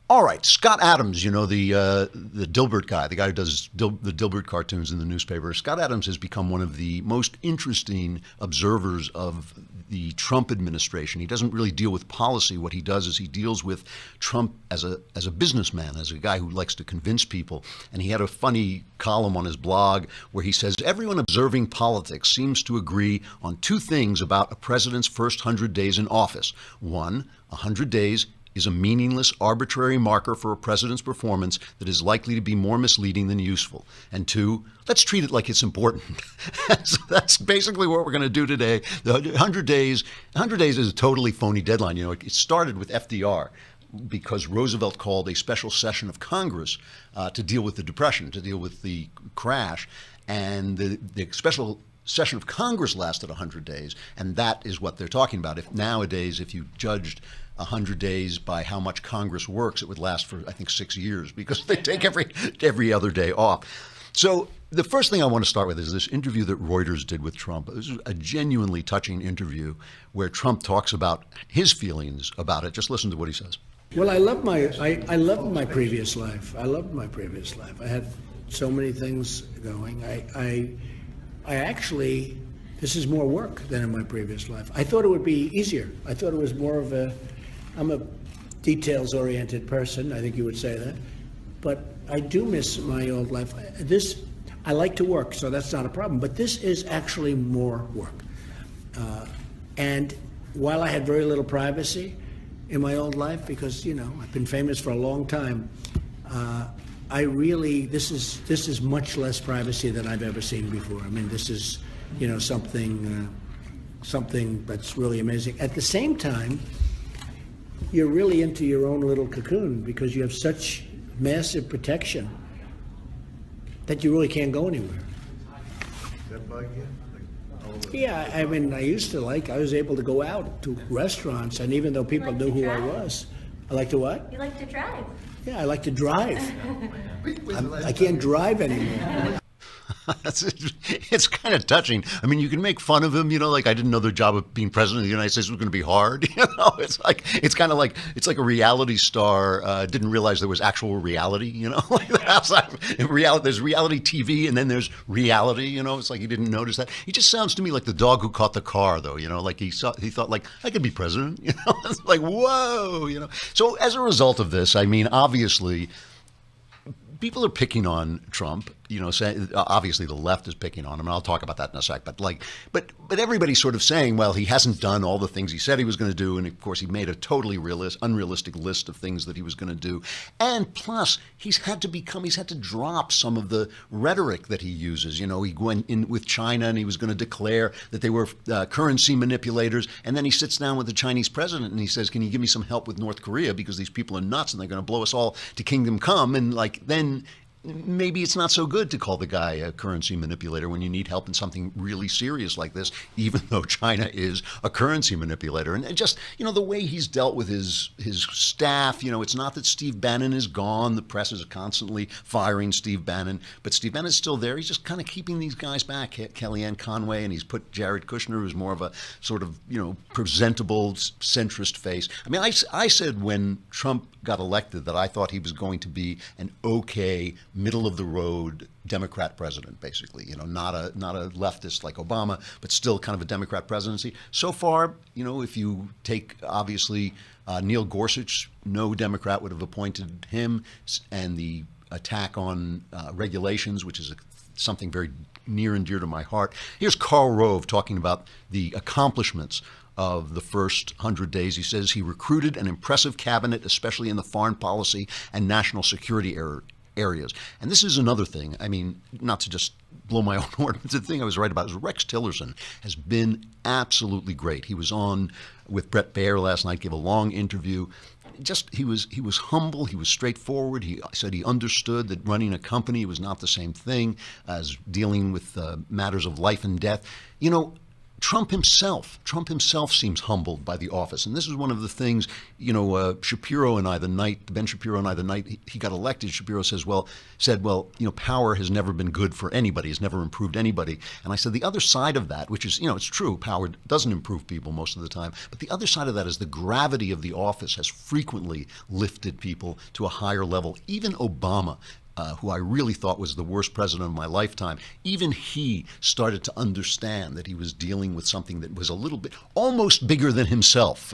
All right, Scott Adams, the Dilbert guy, the guy who does the Dilbert cartoons in the newspaper. Scott Adams has become one of the most interesting observers of the Trump administration. He doesn't really deal with policy. What he does is he deals with Trump as a businessman, as a guy who likes to convince people. And he had a funny column on his blog where he says everyone observing politics seems to agree on two things about a president's first 100 days in office. One, 100 days is a meaningless, arbitrary marker for a president's performance that is likely to be more misleading than useful. And two, let's treat it like it's important. So that's basically what we're going to do today. The 100 days is a totally phony deadline. It started with FDR because Roosevelt called a special session of Congress to deal with the Depression, to deal with the crash. And the special session of Congress lasted 100 days, and that is what they're talking about. If nowadays, if you judged 100 days by how much Congress works, it would last for, I think, 6 years because they take every other day off. So the first thing I want to start with is this interview that Reuters did with Trump. It was a genuinely touching interview where Trump talks about his feelings about it. Just listen to what he says. Well, I loved my previous life. I loved my previous life. I had so many things going. I actually, this is more work than in my previous life. I thought it would be easier. I thought it was more of I'm a details-oriented person. I think you would say that. But I do miss my old life. I like to work, so that's not a problem. But this is actually more work. And while I had very little privacy in my old life, because, I've been famous for a long time, this is much less privacy than I've ever seen before. I mean, this is, something that's really amazing. At the same time, you're really into your own little cocoon because you have such massive protection that you really can't go anywhere. That bug you? Yeah, I mean, I was able to go out to restaurants, and even though people knew who I was, I like to what? You like to drive. Yeah, I like to drive. I can't drive anymore. It's kind of touching. I mean, you can make fun of him, like I didn't know the job of being president of the United States was going to be hard. It's kind of like a reality star didn't realize there was actual reality. Like outside there's reality TV and then there's reality. It's like he didn't notice that. He just sounds to me like the dog who caught the car, though. Like he thought like I could be president. It's like whoa. So as a result of this, I mean, obviously, people are picking on Trump, obviously the left is picking on him, and I'll talk about that in a sec. But everybody's sort of saying, well, he hasn't done all the things he said he was going to do, and of course he made a totally unrealistic list of things that he was going to do. And plus, he's had to drop some of the rhetoric that he uses. He went in with China and he was going to declare that they were currency manipulators, and then he sits down with the Chinese president and he says, can you give me some help with North Korea because these people are nuts and they're going to blow us all to kingdom come, and then maybe it's not so good to call the guy a currency manipulator when you need help in something really serious like this, even though China is a currency manipulator. And just, the way he's dealt with his staff, it's not that Steve Bannon is gone. The press is constantly firing Steve Bannon, but Steve Bannon's still there. He's just kind of keeping these guys back, Kellyanne Conway, and he's put Jared Kushner, who's more of a sort of, presentable centrist face. I mean, I said when Trump got elected that I thought he was going to be an okay, middle-of-the-road Democrat president, basically. Not a leftist like Obama, but still kind of a Democrat presidency. So far, if you take, obviously, Neil Gorsuch, no Democrat would have appointed him, and the attack on regulations, which is something very near and dear to my heart. Here's Karl Rove talking about the accomplishments of the first 100 days. He says he recruited an impressive cabinet, especially in the foreign policy and national security areas. And this is another thing. I mean, not to just blow my own horn, but the thing I was right about is Rex Tillerson has been absolutely great. He was on with Bret Baier last night, gave a long interview. He was humble, he was straightforward. He said he understood that running a company was not the same thing as dealing with matters of life and death. Trump himself seems humbled by the office. And this is one of the things, Shapiro and I, Ben Shapiro and I, the night he got elected, Shapiro said, power has never been good for anybody, has never improved anybody. And I said, the other side of that, which is, it's true, power doesn't improve people most of the time. But the other side of that is the gravity of the office has frequently lifted people to a higher level. Even Obama, who I really thought was the worst president of my lifetime, even he started to understand that he was dealing with something that was a little bit almost bigger than himself.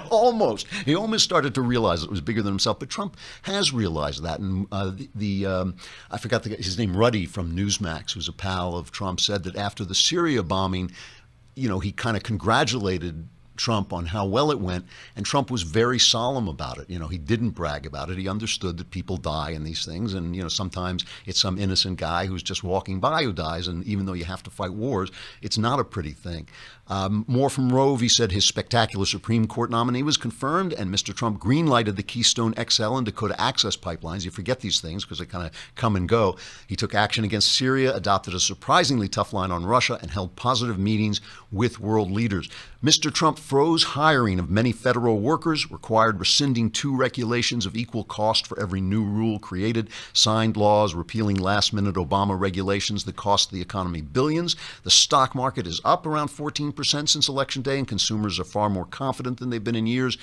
Almost. He almost started to realize it was bigger than himself. But Trump has realized that. And I forgot his name, Ruddy from Newsmax, who's a pal of Trump, said that after the Syria bombing, he kind of congratulated Trump on how well it went, and Trump was very solemn about it. He didn't brag about it. He understood that people die in these things, and sometimes it's some innocent guy who's just walking by who dies, and even though you have to fight wars, it's not a pretty thing. More from Rove, he said his spectacular Supreme Court nominee was confirmed, and Mr. Trump greenlighted the Keystone XL and Dakota Access pipelines. You forget these things because they kind of come and go. He took action against Syria, adopted a surprisingly tough line on Russia, and held positive meetings with world leaders. Mr. Trump froze hiring of many federal workers, required rescinding 2 regulations of equal cost for every new rule created, signed laws repealing last-minute Obama regulations that cost the economy billions. The stock market is up around 14% since Election Day, and consumers are far more confident than they've been in years.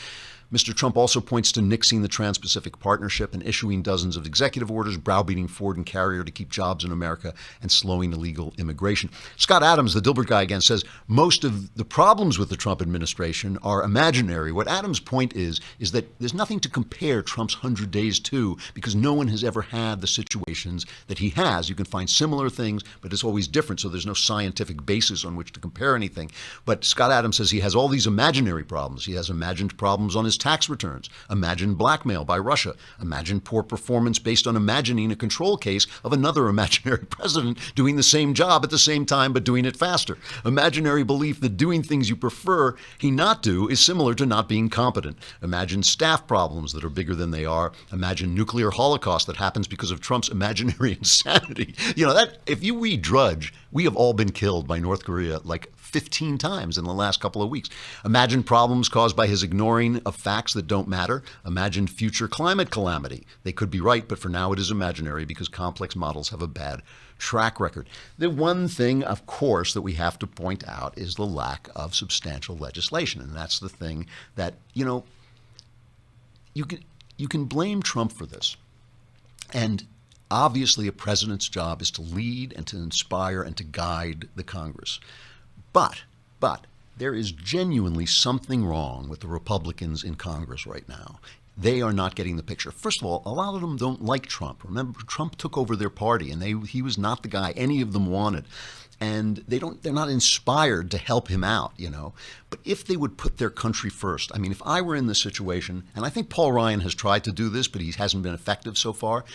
Mr. Trump also points to nixing the Trans-Pacific Partnership and issuing dozens of executive orders, browbeating Ford and Carrier to keep jobs in America and slowing illegal immigration. Scott Adams, the Dilbert guy again, says most of the problems with the Trump administration are imaginary. What Adams' point is that there's nothing to compare Trump's 100 days to because no one has ever had the situations that he has. You can find similar things, but it's always different, so there's no scientific basis on which to compare anything. But Scott Adams says he has all these imaginary problems. He has imagined problems on his tax returns. Imagine blackmail by Russia. Imagine poor performance based on imagining a control case of another imaginary president doing the same job at the same time but doing it faster. Imaginary belief that doing things you prefer he not do is similar to not being competent. Imagine staff problems that are bigger than they are. Imagine nuclear holocaust that happens because of Trump's imaginary insanity. That if you read Drudge, we have all been killed by North Korea like 15 times in the last couple of weeks. Imagine problems caused by his ignoring of facts that don't matter. Imagine future climate calamity. They could be right, but for now it is imaginary because complex models have a bad track record. The one thing, of course, that we have to point out is the lack of substantial legislation. And that's the thing that, you can blame Trump for this. And obviously a president's job is to lead and to inspire and to guide the Congress. But there is genuinely something wrong with the Republicans in Congress right now. They are not getting the picture. First of all, a lot of them don't like Trump. Remember, Trump took over their party, and he was not the guy any of them wanted. And they're not inspired to help him out, But if they would put their country first, I mean, if I were in this situation, and I think Paul Ryan has tried to do this, but he hasn't been effective so far.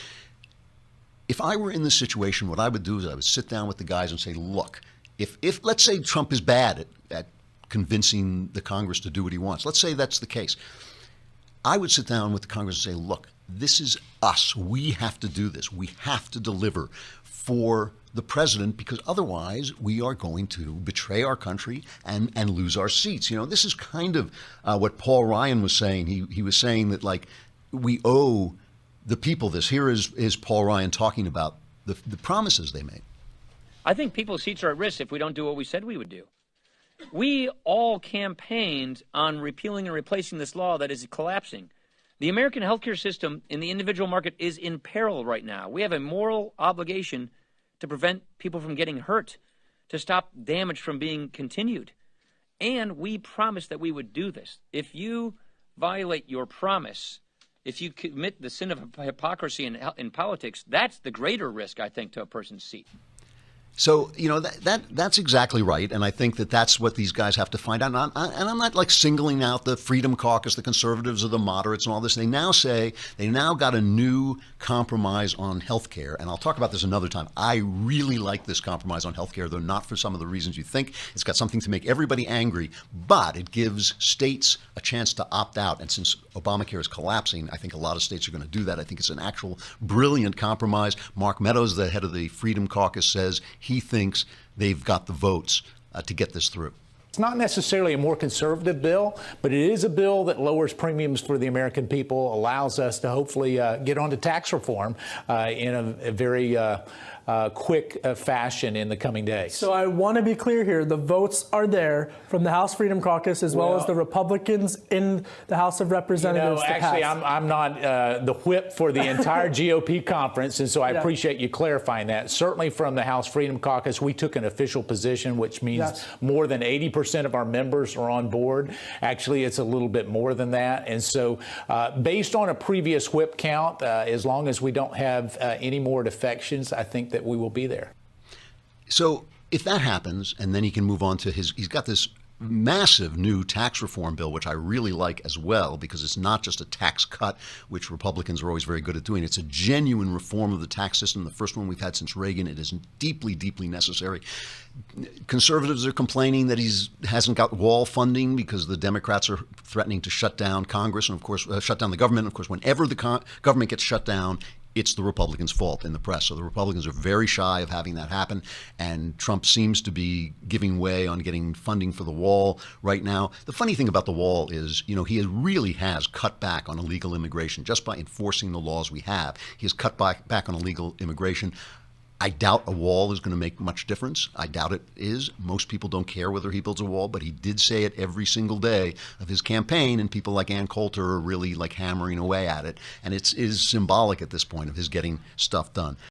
If I were in this situation, what I would do is I would sit down with the guys and say, look, if let's say Trump is bad at convincing the Congress to do what he wants, let's say that's the case, I would sit down with the Congress and say, look, this is us. We have to do this. We have to deliver for the president because otherwise we are going to betray our country and lose our seats. This is kind of what Paul Ryan was saying. He was saying that, like, we owe the people this. Here is Paul Ryan talking about the promises they made. I think people's seats are at risk if we don't do what we said we would do. We all campaigned on repealing and replacing this law that is collapsing. The American healthcare system in the individual market is in peril right now. We have a moral obligation to prevent people from getting hurt, to stop damage from being continued. And we promised that we would do this. If you violate your promise, if you commit the sin of hypocrisy in politics, that's the greater risk, I think, to a person's seat. So, that's exactly right. And I think that that's what these guys have to find out. And I'm not like singling out the Freedom Caucus, the conservatives or the moderates and all this. They now got a new compromise on health care. And I'll talk about this another time. I really like this compromise on health care, though not for some of the reasons you think. It's got something to make everybody angry, but it gives states a chance to opt out. And since Obamacare is collapsing, I think a lot of states are going to do that. I think it's an actual brilliant compromise. Mark Meadows, the head of the Freedom Caucus, says he thinks they've got the votes to get this through. It's not necessarily a more conservative bill, but it is a bill that lowers premiums for the American people, allows us to hopefully get onto tax reform in a very quick fashion in the coming days. So I want to be clear here. The votes are there from the House Freedom Caucus as well as the Republicans in the House of Representatives. Actually, I'm not the whip for the entire GOP conference, and so I appreciate you clarifying that. Certainly from the House Freedom Caucus, we took an official position, which means more than 80% of our members are on board. Actually, it's a little bit more than that. And so based on a previous whip count, as long as we don't have any more defections, I think that we will be there. So if that happens, and then he can move on to he's got this massive new tax reform bill, which I really like as well, because it's not just a tax cut, which Republicans are always very good at doing. It's a genuine reform of the tax system, the first one we've had since Reagan. It is deeply, deeply necessary. Conservatives are complaining that he hasn't got wall funding because the Democrats are threatening to shut down Congress and, of course, shut down the government. Of course, whenever the government gets shut down, it's the Republicans' fault in the press. So the Republicans are very shy of having that happen. And Trump seems to be giving way on getting funding for the wall right now. The funny thing about the wall is, he really has cut back on illegal immigration just by enforcing the laws we have. He has cut back on illegal immigration. I doubt a wall is going to make much difference. I doubt it is. Most people don't care whether he builds a wall, but he did say it every single day of his campaign, and people like Ann Coulter are really hammering away at it. And it is symbolic at this point of his getting stuff done.